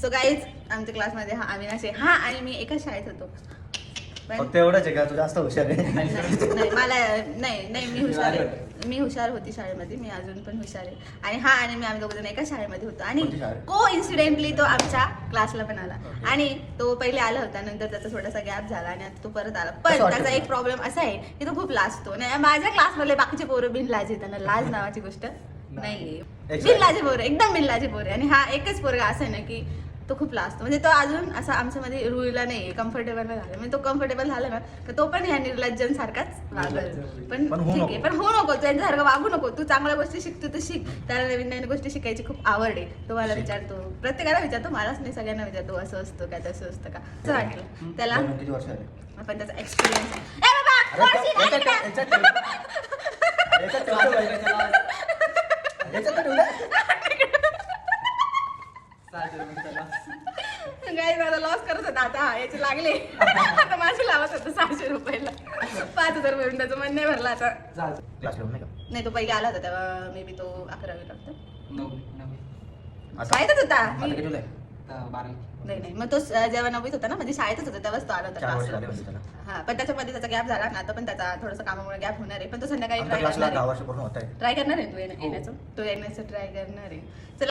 So guys आमच्या क्लासमध्ये हा अविनाश आहे हा आणि मी एकाच शाळेत होतो. फक्त एवढंच आहे का तू जास्त हुशार आहे? नाही मला नाही मी हुशार होती शाळेमध्ये. मी अजून पण हुशार आहे. आणि हा आणि मी आम्ही दोघं एका शाळेमध्ये होतो आणि को इन्सिडेंटली तो आमच्या क्लासला पण आला. आणि तो पहिले आला होता, नंतर त्याचा थोडासा गॅप झाला आणि आता तो परत आला. पण त्याचा एक प्रॉब्लेम असा आहे की तो खूप लाजतो. नाही माझ्या क्लासमधले बाकीचे पोरं बिनलाज आहे, त्यांना लाज नावाची गोष्ट नाहीये. बिनलाजे पोरं एकदम बिनलाजे पोरं. आणि हा एकच पोरगा असा आहे ना की तो खूप लाजतो. म्हणजे तो अजून असा आमच्यामध्ये रुळला नाही, कम्फर्टेबल नाही झाला. म्हणजे तो कम्फर्टेबल झाला ना तर तो पण ह्या निर्लज्जांसारखाच वागल. पण ठीक आहे, पण हो नको त्यांच्यासारखं वागू नको. तू चांगल्या गोष्टी शिकतो तर शिक. त्याला नवीन नवीन गोष्टी शिकायची खूप आवड आहे. तो मला विचारतो, प्रत्येकाला विचारतो, मलाच नाही सगळ्यांना विचारतो असं असतं का तसं असतं का. असं वाटलं त्याला. आपण त्याचा एक्सपिरियन्स काही मला लॉस करत होता. आता याचे लागले आता माझे लावत होतं 600 रुपयाला 5000 भरून. त्याचं मन नाही भरला आता. नाही तो पहिले आला होता तेव्हा मे बी तो 11वी लागतो. शाळेतच होता. नाही मग तो जेव्हा 9वीत होता ना, म्हणजे शाळेतच होता तेव्हाच तो आला होता. हा पण त्याच्यामध्ये त्याचा गॅप झाला ना, आता पण त्याचा थोडासा कामामुळे गॅप होणार आहे. पण तो संध्याकाळी ट्राय करणार आहे. तू येण्याचं ट्राय करणार आहे. चला